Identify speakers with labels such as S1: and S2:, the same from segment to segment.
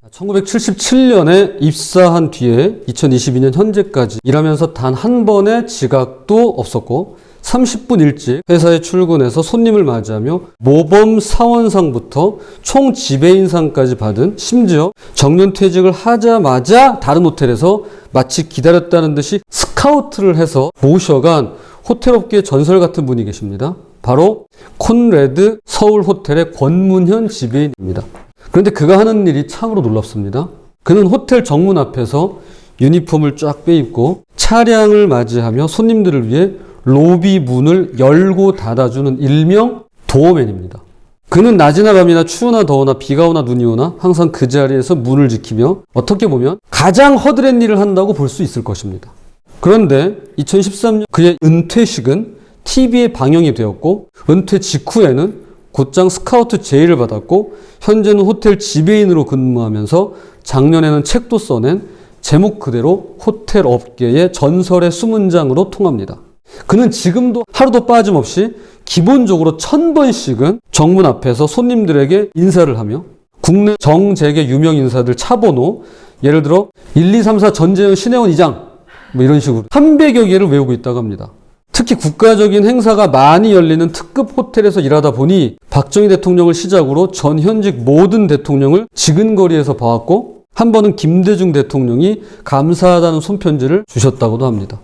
S1: 1977년에 입사한 뒤에 2022년 현재까지 일하면서 단 한 번의 지각도 없었고 30분 일찍 회사에 출근해서 손님을 맞이하며 모범 사원상부터 총 지배인상까지 받은, 심지어 정년퇴직을 하자마자 다른 호텔에서 마치 기다렸다는 듯이 스카우트를 해서 모셔간 호텔업계의 전설 같은 분이 계십니다. 바로 콘레드 서울 호텔의 권문현 지배인입니다. 그런데 그가 하는 일이 참으로 놀랍습니다. 그는 호텔 정문 앞에서 유니폼을 쫙 빼입고 차량을 맞이하며 손님들을 위해 로비 문을 열고 닫아주는 일명 도어맨입니다. 그는 낮이나 밤이나 추우나 더우나 비가 오나 눈이 오나 항상 그 자리에서 문을 지키며 어떻게 보면 가장 허드렛 일을 한다고 볼 수 있을 것입니다. 그런데 2013년 그의 은퇴식은 TV에 방영이 되었고, 은퇴 직후에는 곧장 스카우트 제의를 받았고, 현재는 호텔 지배인으로 근무하면서 작년에는 책도 써낸 제목 그대로 호텔 업계의 전설의 수문장으로 통합니다. 그는 지금도 하루도 빠짐없이 기본적으로 1000번씩은 정문 앞에서 손님들에게 인사를 하며 국내 정재계 유명 인사들 차번호, 예를 들어 1, 2, 3, 4 전재현 신혜원 이장 뭐 이런 식으로 300여 개를 외우고 있다고 합니다. 특히 국가적인 행사가 많이 열리는 특급 호텔에서 일하다 보니 박정희 대통령을 시작으로 전 현직 모든 대통령을 지근거리에서 봐왔고, 한 번은 김대중 대통령이 감사하다는 손편지를 주셨다고도 합니다.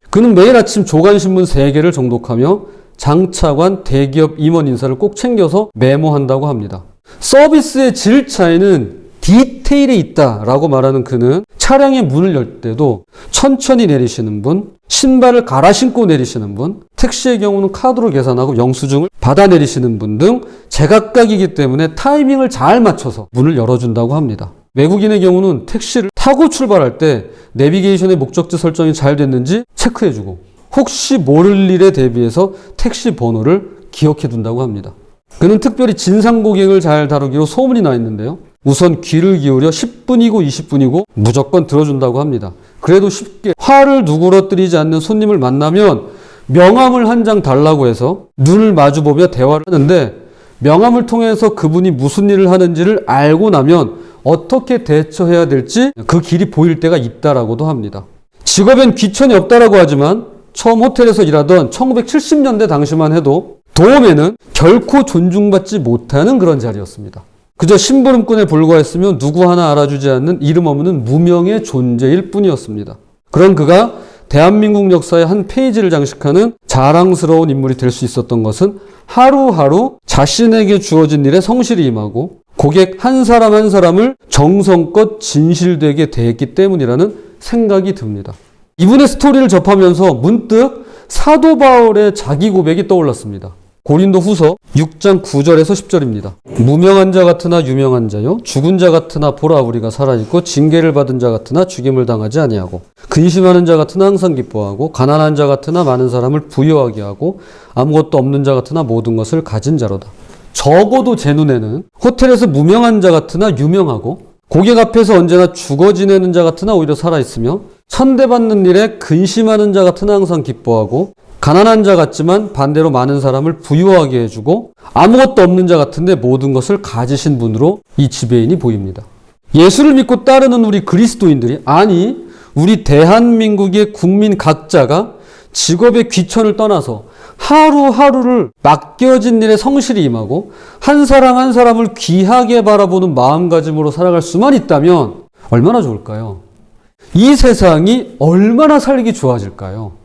S1: 그는 매일 아침 조간신문 3개를 정독하며 장차관 대기업 임원 인사를 꼭 챙겨서 메모한다고 합니다. 서비스의 질 차이는 디테일에 있다라고 말하는 그는 차량의 문을 열 때도 천천히 내리시는 분, 신발을 갈아 신고 내리시는 분, 택시의 경우는 카드로 계산하고 영수증을 받아 내리시는 분 등 제각각이기 때문에 타이밍을 잘 맞춰서 문을 열어준다고 합니다. 외국인의 경우는 택시를 타고 출발할 때 내비게이션의 목적지 설정이 잘 됐는지 체크해주고, 혹시 모를 일에 대비해서 택시 번호를 기억해둔다고 합니다. 그는 특별히 진상 고객을 잘 다루기로 소문이 나 있는데요. 우선 귀를 기울여 10분이고 20분이고 무조건 들어준다고 합니다. 그래도 쉽게 화를 누그러뜨리지 않는 손님을 만나면 명함을 한 장 달라고 해서 눈을 마주보며 대화를 하는데, 명함을 통해서 그분이 무슨 일을 하는지를 알고 나면 어떻게 대처해야 될지 그 길이 보일 때가 있다라고도 합니다. 직업엔 귀천이 없다라고 하지만 처음 호텔에서 일하던 1970년대 당시만 해도 도움에는 결코 존중받지 못하는 그런 자리였습니다. 그저 심부름꾼에 불과했으며 누구 하나 알아주지 않는 이름 없는 무명의 존재일 뿐이었습니다. 그런 그가 대한민국 역사의 한 페이지를 장식하는 자랑스러운 인물이 될 수 있었던 것은 하루하루 자신에게 주어진 일에 성실히 임하고 고객 한 사람 한 사람을 정성껏 진실되게 대했기 때문이라는 생각이 듭니다. 이분의 스토리를 접하면서 문득 사도 바울의 자기 고백이 떠올랐습니다. 고린도 후서 6장 9절에서 10절입니다. 무명한 자 같으나 유명한 자요, 죽은 자 같으나 보라 우리가 살아있고, 징계를 받은 자 같으나 죽임을 당하지 아니하고, 근심하는 자 같으나 항상 기뻐하고, 가난한 자 같으나 많은 사람을 부유하게 하고, 아무것도 없는 자 같으나 모든 것을 가진 자로다. 적어도 제 눈에는 호텔에서 무명한 자 같으나 유명하고, 고객 앞에서 언제나 죽어 지내는 자 같으나 오히려 살아있으며, 천대받는 일에 근심하는 자 같으나 항상 기뻐하고, 가난한 자 같지만 반대로 많은 사람을 부유하게 해주고, 아무것도 없는 자 같은데 모든 것을 가지신 분으로 이 지배인이 보입니다. 예수를 믿고 따르는 우리 그리스도인들이, 아니 우리 대한민국의 국민 각자가 직업의 귀천을 떠나서 하루하루를 맡겨진 일에 성실히 임하고 한 사람 한 사람을 귀하게 바라보는 마음가짐으로 살아갈 수만 있다면 얼마나 좋을까요? 이 세상이 얼마나 살기 좋아질까요?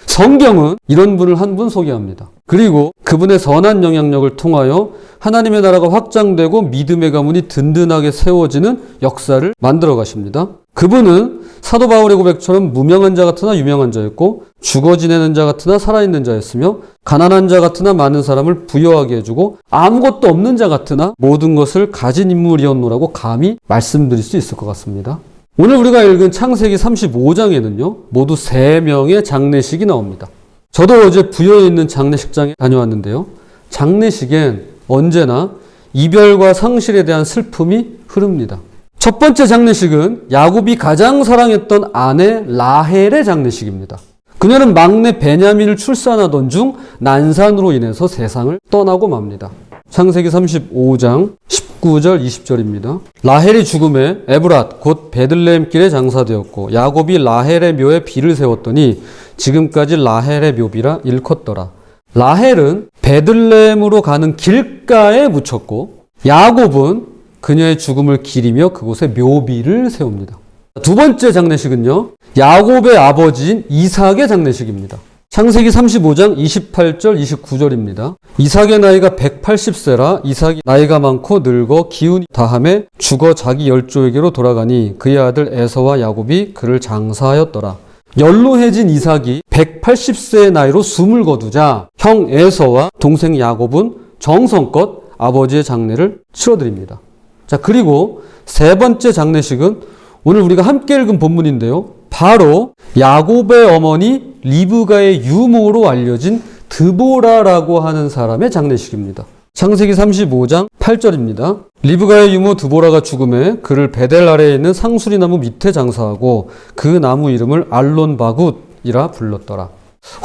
S1: 성경은 이런 분을 한 분 소개합니다. 그리고 그분의 선한 영향력을 통하여 하나님의 나라가 확장되고 믿음의 가문이 든든하게 세워지는 역사를 만들어 가십니다. 그분은 사도 바울의 고백처럼 무명한 자 같으나 유명한 자였고, 죽어 지내는 자 같으나 살아있는 자였으며, 가난한 자 같으나 많은 사람을 부유하게 해주고, 아무것도 없는 자 같으나 모든 것을 가진 인물이었노라고 감히 말씀드릴 수 있을 것 같습니다. 오늘 우리가 읽은 창세기 35장에는요, 모두 3명의 장례식이 나옵니다. 저도 어제 부여에 있는 장례식장에 다녀왔는데요. 장례식엔 언제나 이별과 상실에 대한 슬픔이 흐릅니다. 첫 번째 장례식은 야곱이 가장 사랑했던 아내 라헬의 장례식입니다. 그녀는 막내 베냐민을 출산하던 중 난산으로 인해서 세상을 떠나고 맙니다. 창세기 35장 19절 20절입니다. 라헬이 죽음에 에브랏 곧 베들레헴 길에 장사되었고 야곱이 라헬의 묘에 비를 세웠더니 지금까지 라헬의 묘비라 일컫더라. 라헬은 베들레헴으로 가는 길가에 묻혔고 야곱은 그녀의 죽음을 기리며 그곳에 묘비를 세웁니다. 두 번째 장례식은요, 야곱의 아버지인 이삭의 장례식입니다. 창세기 35장 28절 29절입니다. 이삭의 나이가 180세라 이삭이 나이가 많고 늙어 기운이 다함에 죽어 자기 열조에게로 돌아가니 그의 아들 에서와 야곱이 그를 장사하였더라. 연로해진 이삭이 180세의 나이로 숨을 거두자 형 에서와 동생 야곱은 정성껏 아버지의 장례를 치러드립니다. 자, 그리고 세 번째 장례식은 오늘 우리가 함께 읽은 본문인데요. 바로 야곱의 어머니 리브가의 유모로 알려진 드보라라고 하는 사람의 장례식입니다. 창세기 35장 8절입니다. 리브가의 유모 드보라가 죽음에 그를 베델 아래에 있는 상수리 나무 밑에 장사하고 그 나무 이름을 알론바굿이라 불렀더라.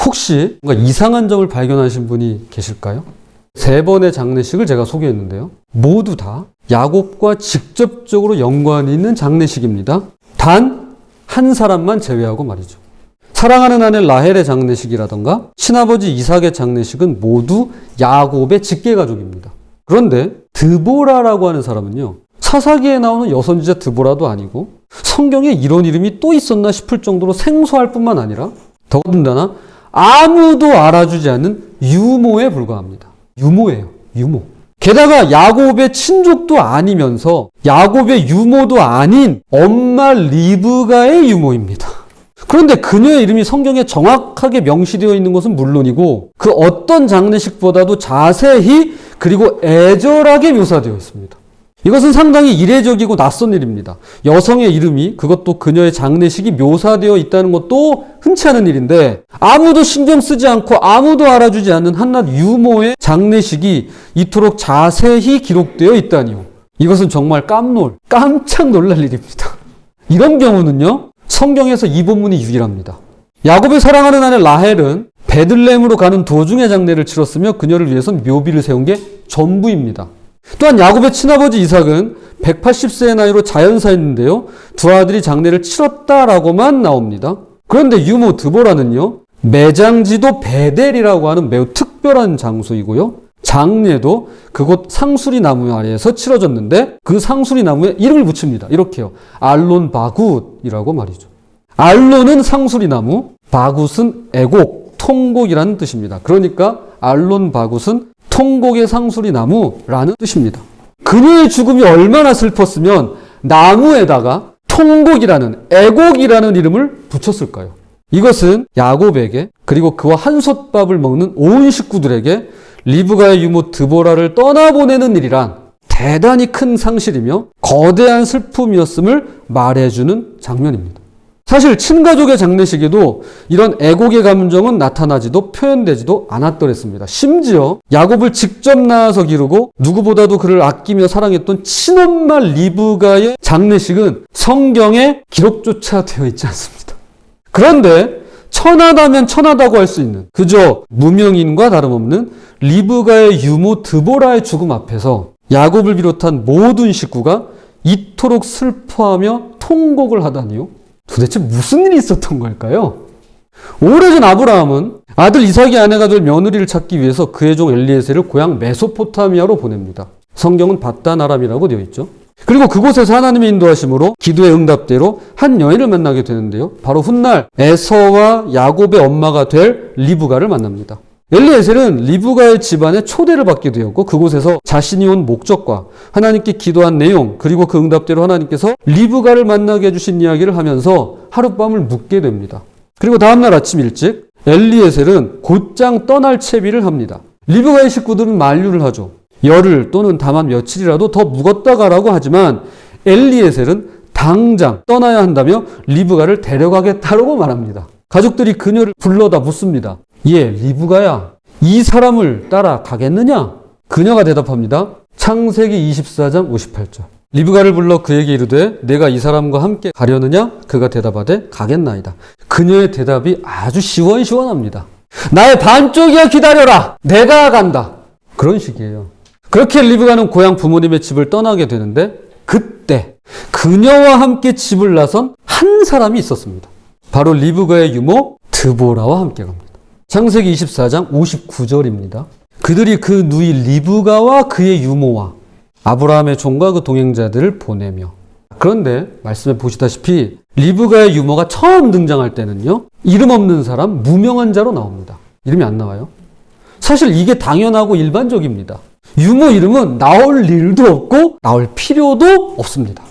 S1: 혹시 뭔가 이상한 점을 발견하신 분이 계실까요? 세 번의 장례식을 제가 소개했는데요. 모두 다 야곱과 직접적으로 연관이 있는 장례식입니다. 단 한 사람만 제외하고 말이죠. 사랑하는 아내 라헬의 장례식이라던가 친아버지 이삭의 장례식은 모두 야곱의 직계가족입니다. 그런데 드보라라고 하는 사람은요, 사사기에 나오는 여선지자 드보라도 아니고 성경에 이런 이름이 또 있었나 싶을 정도로 생소할 뿐만 아니라 더군다나 아무도 알아주지 않는 유모에 불과합니다. 유모예요. 유모. 게다가 야곱의 친족도 아니면서 야곱의 유모도 아닌 엄마 리브가의 유모입니다. 그런데 그녀의 이름이 성경에 정확하게 명시되어 있는 것은 물론이고 그 어떤 장례식보다도 자세히 그리고 애절하게 묘사되어 있습니다. 이것은 상당히 이례적이고 낯선 일입니다. 여성의 이름이, 그것도 그녀의 장례식이 묘사되어 있다는 것도 흔치 않은 일인데 아무도 신경 쓰지 않고 아무도 알아주지 않는 한낱 유모의 장례식이 이토록 자세히 기록되어 있다니요. 이것은 정말 깜짝 놀랄 일입니다. 이런 경우는요, 성경에서 이 본문이 유일합니다. 야곱의 사랑하는 아내 라헬은 베들레헴으로 가는 도중에 장례를 치렀으며 그녀를 위해서 묘비를 세운 게 전부입니다. 또한 야곱의 친아버지 이삭은 180세의 나이로 자연사했는데요. 두 아들이 장례를 치렀다라고만 나옵니다. 그런데 유모 드보라는요, 매장지도 베델이라고 하는 매우 특별한 장소이고요. 장례도 그곳 상수리 나무 아래에서 치러졌는데 그 상수리 나무에 이름을 붙입니다. 이렇게요. 알론 바굿이라고 말이죠. 알론은 상수리 나무, 바굿은 애곡, 통곡이라는 뜻입니다. 그러니까 알론 바굿은 통곡의 상수리 나무라는 뜻입니다. 그녀의 죽음이 얼마나 슬펐으면 나무에다가 통곡이라는, 애곡이라는 이름을 붙였을까요? 이것은 야곱에게 그리고 그와 한솥밥을 먹는 온 식구들에게 리브가의 유모 드보라를 떠나보내는 일이란 대단히 큰 상실이며 거대한 슬픔이었음을 말해주는 장면입니다. 사실 친가족의 장례식에도 이런 애곡의 감정은 나타나지도 표현되지도 않았더랬습니다. 심지어 야곱을 직접 낳아서 기르고 누구보다도 그를 아끼며 사랑했던 친엄마 리브가의 장례식은 성경에 기록조차 되어 있지 않습니다. 그런데 천하다면 천하다고 할 수 있는 그저 무명인과 다름없는 리브가의 유모 드보라의 죽음 앞에서 야곱을 비롯한 모든 식구가 이토록 슬퍼하며 통곡을 하다니요. 도대체 무슨 일이 있었던 걸까요? 오래전 아브라함은 아들 이삭의 아내가 될 며느리를 찾기 위해서 그의 종 엘리에셀을 고향 메소포타미아로 보냅니다. 성경은 바단 아람이라고 되어 있죠. 그리고 그곳에서 하나님의 인도하심으로 기도의 응답대로 한 여인을 만나게 되는데요. 바로 훗날 에서와 야곱의 엄마가 될 리브가를 만납니다. 엘리에셀은 리브가의 집안에 초대를 받게 되었고 그곳에서 자신이 온 목적과 하나님께 기도한 내용 그리고 그 응답대로 하나님께서 리브가를 만나게 해주신 이야기를 하면서 하룻밤을 묵게 됩니다. 그리고 다음날 아침 일찍 엘리에셀은 곧장 떠날 채비를 합니다. 리브가의 식구들은 만류를 하죠. 열흘 또는 다만 며칠이라도 더 묵었다 가라고 하지만 엘리에셀은 당장 떠나야 한다며 리브가를 데려가겠다고 말합니다. 가족들이 그녀를 불러다 묻습니다. 리브가야, 이 사람을 따라 가겠느냐? 그녀가 대답합니다. 창세기 24장 58절. 리브가를 불러 그에게 이르되 내가 이 사람과 함께 가려느냐? 그가 대답하되 가겠나이다. 그녀의 대답이 아주 시원시원합니다. 나의 반쪽이야 기다려라. 내가 간다. 그런 식이에요. 그렇게 리브가는 고향 부모님의 집을 떠나게 되는데 그때 그녀와 함께 집을 나선 한 사람이 있었습니다. 바로 리브가의 유모 드보라와 함께 갑니다. 창세기 24장 59절입니다. 그들이 그 누이 리브가와 그의 유모와 아브라함의 종과 그 동행자들을 보내며. 그런데 말씀에 보시다시피 리브가의 유모가 처음 등장할 때는요, 이름 없는 사람, 무명한 자로 나옵니다. 이름이 안 나와요. 사실 이게 당연하고 일반적입니다. 유모 이름은 나올 일도 없고 나올 필요도 없습니다.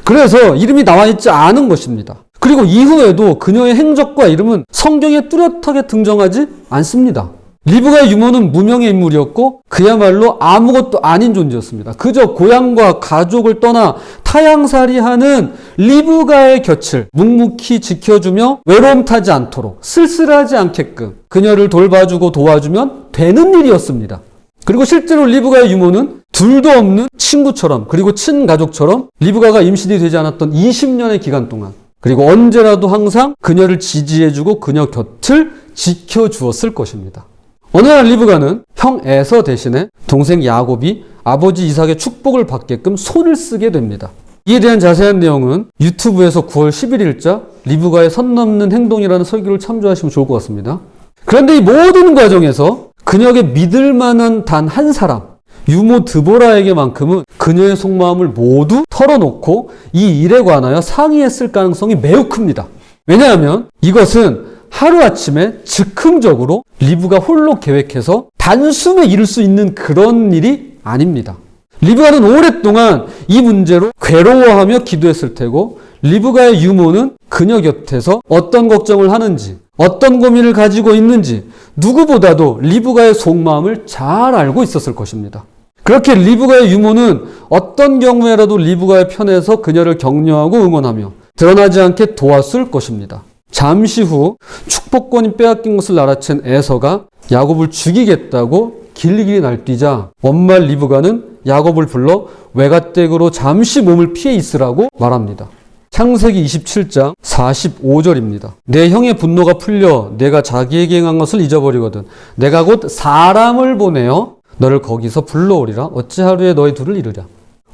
S1: 그래서 이름이 나와 있지 않은 것입니다. 그리고 이후에도 그녀의 행적과 이름은 성경에 뚜렷하게 등장하지 않습니다. 리브가의 유모는 무명의 인물이었고 그야말로 아무것도 아닌 존재였습니다. 그저 고향과 가족을 떠나 타향살이하는 리브가의 곁을 묵묵히 지켜주며 외로움 타지 않도록 쓸쓸하지 않게끔 그녀를 돌봐주고 도와주면 되는 일이었습니다. 그리고 실제로 리브가의 유모는 둘도 없는 친구처럼, 그리고 친가족처럼 리브가가 임신이 되지 않았던 20년의 기간 동안, 그리고 언제라도 항상 그녀를 지지해주고 그녀 곁을 지켜주었을 것입니다. 어느 날 리브가는 형 에서 대신에 동생 야곱이 아버지 이삭의 축복을 받게끔 손을 쓰게 됩니다. 이에 대한 자세한 내용은 유튜브에서 9월 11일자 리브가의 선 넘는 행동이라는 설교를 참조하시면 좋을 것 같습니다. 그런데 이 모든 과정에서 그녀에게 믿을 만한 단 한 사람, 유모 드보라에게만큼은 그녀의 속마음을 모두 털어놓고 이 일에 관하여 상의했을 가능성이 매우 큽니다. 왜냐하면 이것은 하루아침에 즉흥적으로 리브가 홀로 계획해서 단숨에 이룰 수 있는 그런 일이 아닙니다. 리브가는 오랫동안 이 문제로 괴로워하며 기도했을 테고, 리브가의 유모는 그녀 곁에서 어떤 걱정을 하는지, 어떤 고민을 가지고 있는지 누구보다도 리브가의 속마음을 잘 알고 있었을 것입니다. 그렇게 리브가의 유모는 어떤 경우에라도 리브가의 편에서 그녀를 격려하고 응원하며 드러나지 않게 도왔을 것입니다. 잠시 후 축복권이 빼앗긴 것을 알아챈 에서가 야곱을 죽이겠다고 길길이 날뛰자 원말 리브가는 야곱을 불러 외가댁으로 잠시 몸을 피해 있으라고 말합니다. 창세기 27장 45절입니다. 내 형의 분노가 풀려 내가 자기에게 행한 것을 잊어버리거든 내가 곧 사람을 보내어 너를 거기서 불러오리라. 어찌 하루에 너희 둘을 이루랴.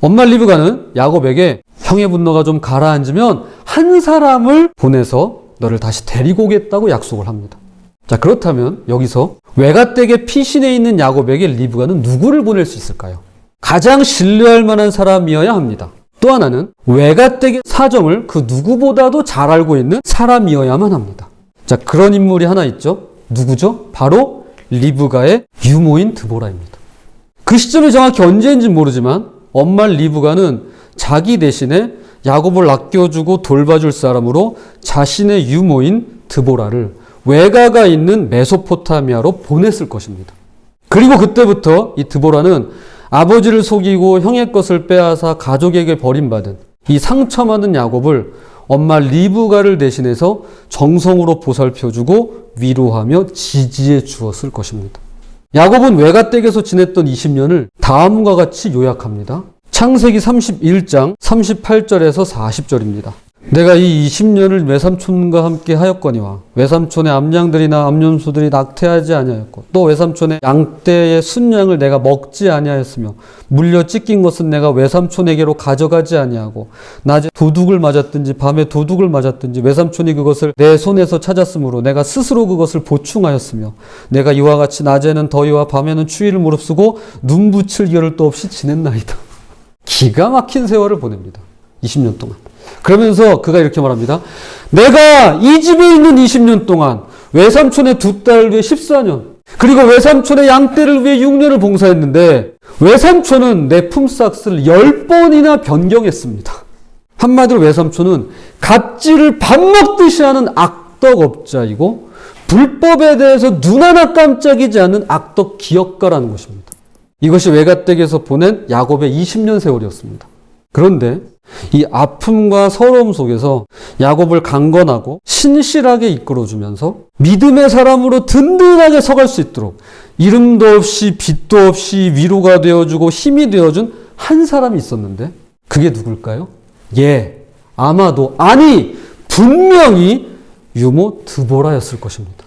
S1: 원말 리브가는 야곱에게 형의 분노가 좀 가라앉으면 한 사람을 보내서 너를 다시 데리고 오겠다고 약속을 합니다. 자, 그렇다면 여기서 외가댁에 피신해 있는 야곱에게 리브가는 누구를 보낼 수 있을까요? 가장 신뢰할 만한 사람이어야 합니다. 또 하나는 외가댁의 사정을 그 누구보다도 잘 알고 있는 사람이어야만 합니다. 자, 그런 인물이 하나 있죠. 누구죠? 바로 리브가의 유모인 드보라입니다. 그 시점이 정확히 언제인지는 모르지만 엄마 리브가는 자기 대신에 야곱을 아껴주고 돌봐줄 사람으로 자신의 유모인 드보라를 외가가 있는 메소포타미아로 보냈을 것입니다. 그리고 그때부터 이 드보라는 아버지를 속이고 형의 것을 빼앗아 가족에게 버림받은 이 상처받은 야곱을 엄마 리브가를 대신해서 정성으로 보살펴주고 위로하며 지지해 주었을 것입니다. 야곱은 외가댁에서 지냈던 20년을 다음과 같이 요약합니다. 창세기 31장 38절에서 40절입니다. 내가 이 20년을 외삼촌과 함께 하였거니와 외삼촌의 암양들이나 암염소들이 낙태하지 아니하였고 또 외삼촌의 양떼의 순양을 내가 먹지 아니하였으며 물려 찢긴 것은 내가 외삼촌에게로 가져가지 아니하고 낮에 도둑을 맞았든지 밤에 도둑을 맞았든지 외삼촌이 그것을 내 손에서 찾았으므로 내가 스스로 그것을 보충하였으며 내가 이와 같이 낮에는 더위와 밤에는 추위를 무릅쓰고 눈 붙일 겨를도 없이 지냈나이다. 기가 막힌 세월을 보냅니다. 20년 동안. 그러면서 그가 이렇게 말합니다. 내가 이 집에 있는 20년 동안 외삼촌의 두 딸을 위해 14년, 그리고 외삼촌의 양떼를 위해 6년을 봉사했는데 외삼촌은 내 품삯을 10번이나 변경했습니다. 한마디로 외삼촌은 갑질을 밥 먹듯이 하는 악덕업자이고 불법에 대해서 눈 하나 깜짝이지 않는 악덕 기업가라는 것입니다. 이것이 외가댁에서 보낸 야곱의 20년 세월이었습니다. 그런데 이 아픔과 서러움 속에서 야곱을 강건하고 신실하게 이끌어주면서 믿음의 사람으로 든든하게 서갈 수 있도록 이름도 없이 빛도 없이 위로가 되어주고 힘이 되어준 한 사람이 있었는데 그게 누굴까요? 아마도 아니 분명히 유모 드보라였을 것입니다.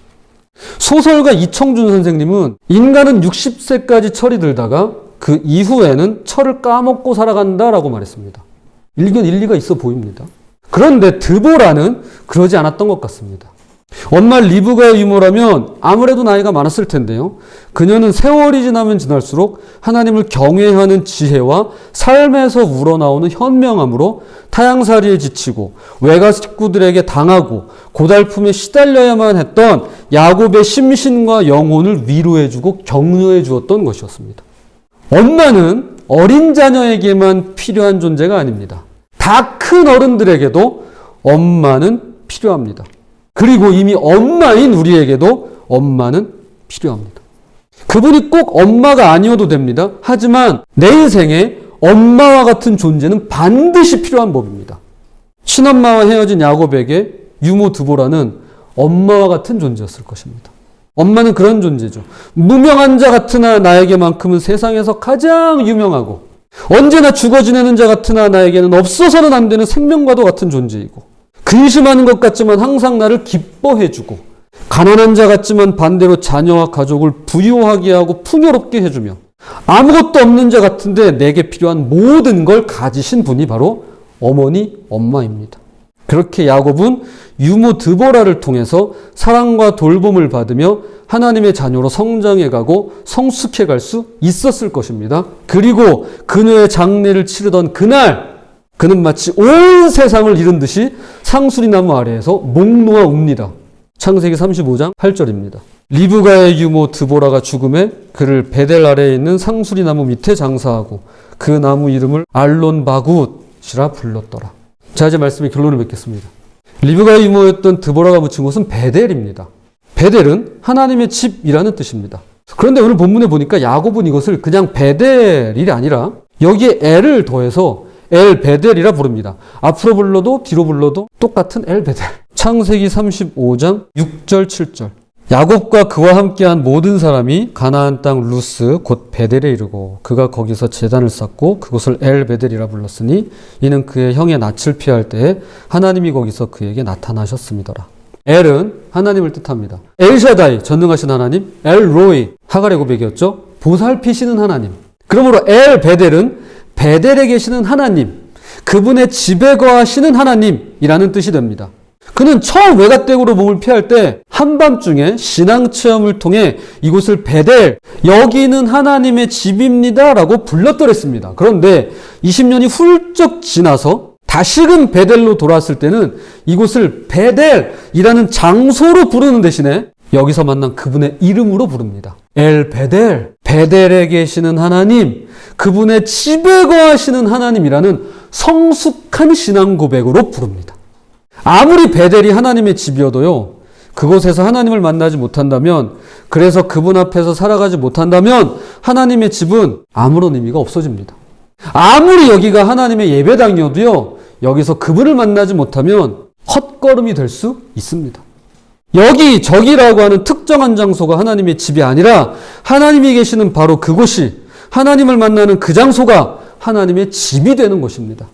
S1: 소설가 이청준 선생님은 인간은 60세까지 철이 들다가 그 이후에는 철을 까먹고 살아간다라고 말했습니다. 일견 일리가 있어 보입니다. 그런데 드보라는 그러지 않았던 것 같습니다. 엄마 리브가의 유모라면 아무래도 나이가 많았을 텐데요. 그녀는 세월이 지나면 지날수록 하나님을 경외하는 지혜와 삶에서 우러나오는 현명함으로 타향살이에 지치고 외가 식구들에게 당하고 고달픔에 시달려야만 했던 야곱의 심신과 영혼을 위로해주고 격려해 주었던 것이었습니다. 엄마는 어린 자녀에게만 필요한 존재가 아닙니다. 다 큰 어른들에게도 엄마는 필요합니다. 그리고 이미 엄마인 우리에게도 엄마는 필요합니다. 그분이 꼭 엄마가 아니어도 됩니다. 하지만 내 인생에 엄마와 같은 존재는 반드시 필요한 법입니다. 친엄마와 헤어진 야곱에게 유모 드보라는 엄마와 같은 존재였을 것입니다. 엄마는 그런 존재죠. 무명한 자 같으나 나에게만큼은 세상에서 가장 유명하고 언제나 죽어 지내는 자 같으나 나에게는 없어서는 안 되는 생명과도 같은 존재이고 근심하는 것 같지만 항상 나를 기뻐해주고 가난한 자 같지만 반대로 자녀와 가족을 부유하게 하고 풍요롭게 해주며 아무것도 없는 자 같은데 내게 필요한 모든 걸 가지신 분이 바로 어머니, 엄마입니다. 그렇게 야곱은 유모 드보라를 통해서 사랑과 돌봄을 받으며 하나님의 자녀로 성장해가고 성숙해갈 수 있었을 것입니다. 그리고 그녀의 장례를 치르던 그날 그는 마치 온 세상을 잃은 듯이 상수리나무 아래에서 목 놓아 웁니다. 창세기 35장 8절입니다. 리브가의 유모 드보라가 죽음에 그를 베델 아래에 있는 상수리나무 밑에 장사하고 그 나무 이름을 알론바굿이라 불렀더라. 자, 이제 말씀의 결론을 맺겠습니다. 리브가의 유모였던 드보라가 묻힌 곳은 베델입니다. 베델은 하나님의 집이라는 뜻입니다. 그런데 오늘 본문에 보니까 야곱은 이것을 그냥 베델이 아니라 여기에 엘을 더해서 엘베델이라 부릅니다. 앞으로 불러도 뒤로 불러도 똑같은 엘베델. 창세기 35장 6절 7절. 야곱과 그와 함께한 모든 사람이 가나안 땅 루스 곧 베델에 이르고 그가 거기서 제단을 쌓고 그곳을 엘베델이라 불렀으니 이는 그의 형의 낯을 피할 때에 하나님이 거기서 그에게 나타나셨음이더라. 엘은 하나님을 뜻합니다. 엘샤다이 전능하신 하나님, 엘로이 하갈의 고백이었죠. 보살피시는 하나님. 그러므로 엘베델은 베델에 계시는 하나님, 그분의 집에 거하시는 하나님이라는 뜻이 됩니다. 그는 처음 외갓댁으로 몸을 피할 때 한밤중에 신앙체험을 통해 이곳을 베델, 여기는 하나님의 집입니다 라고 불렀더랬습니다. 그런데 20년이 훌쩍 지나서 다시금 베델로 돌아왔을 때는 이곳을 베델이라는 장소로 부르는 대신에 여기서 만난 그분의 이름으로 부릅니다. 엘 베델, 베델에 계시는 하나님, 그분의 집에 거하시는 하나님이라는 성숙한 신앙 고백으로 부릅니다. 아무리 베델이 하나님의 집이어도요, 그곳에서 하나님을 만나지 못한다면, 그래서 그분 앞에서 살아가지 못한다면 하나님의 집은 아무런 의미가 없어집니다. 아무리 여기가 하나님의 예배당이어도요, 여기서 그분을 만나지 못하면 헛걸음이 될 수 있습니다. 여기 저기라고 하는 특정한 장소가 하나님의 집이 아니라 하나님이 계시는 바로 그곳이, 하나님을 만나는 그 장소가 하나님의 집이 되는 것입니다.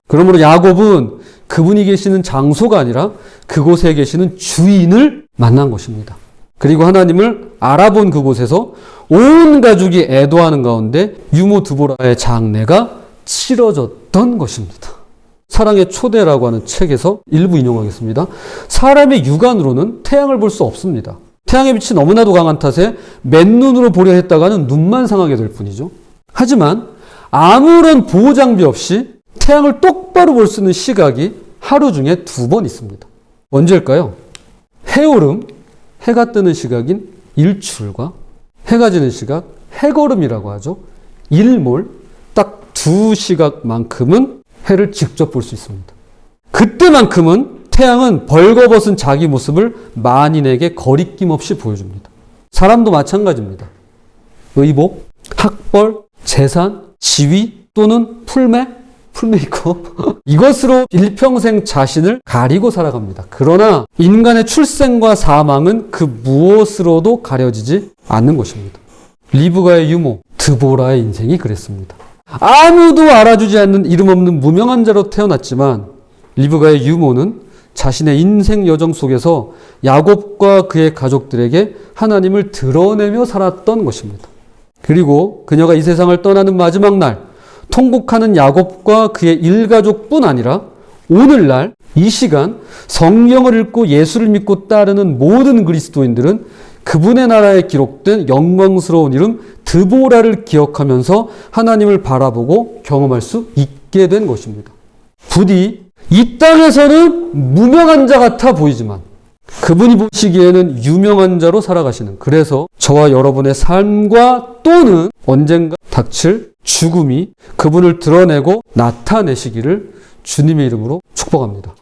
S1: 그러므로 야곱은 그분이 계시는 장소가 아니라 그곳에 계시는 주인을 만난 것입니다. 그리고 하나님을 알아본 그곳에서 온 가족이 애도하는 가운데 유모 드보라의 장례가 치러졌던 것입니다. 사랑의 초대라고 하는 책에서 일부 인용하겠습니다. 사람의 육안으로는 태양을 볼 수 없습니다. 태양의 빛이 너무나도 강한 탓에 맨눈으로 보려 했다가는 눈만 상하게 될 뿐이죠. 하지만 아무런 보호장비 없이 태양을 똑바로 볼 수 있는 시각이 하루 중에 2번 있습니다. 언제일까요? 해오름, 해가 뜨는 시각인 일출과 해가 지는 시각, 해거름이라고 하죠. 일몰, 딱 2시각만큼은 해를 직접 볼 수 있습니다. 그때만큼은 태양은 벌거벗은 자기 모습을 만인에게 거리낌 없이 보여줍니다. 사람도 마찬가지입니다. 의복, 학벌, 재산, 지위 또는 풀메이크업 이것으로 일평생 자신을 가리고 살아갑니다. 그러나 인간의 출생과 사망은 그 무엇으로도 가려지지 않는 것입니다. 리브가의 유모 드보라의 인생이 그랬습니다. 아무도 알아주지 않는 이름 없는 무명한 자로 태어났지만 리브가의 유모는 자신의 인생 여정 속에서 야곱과 그의 가족들에게 하나님을 드러내며 살았던 것입니다. 그리고 그녀가 이 세상을 떠나는 마지막 날 통곡하는 야곱과 그의 일가족뿐 아니라 오늘날 이 시간 성경을 읽고 예수를 믿고 따르는 모든 그리스도인들은 그분의 나라에 기록된 영광스러운 이름 드보라를 기억하면서 하나님을 바라보고 경험할 수 있게 된 것입니다. 부디 이 땅에서는 무명한 자 같아 보이지만 그분이 보시기에는 유명한 자로 살아가시는, 그래서 저와 여러분의 삶과 또는 언젠가 닥칠 죽음이 그분을 드러내고 나타내시기를 주님의 이름으로 축복합니다.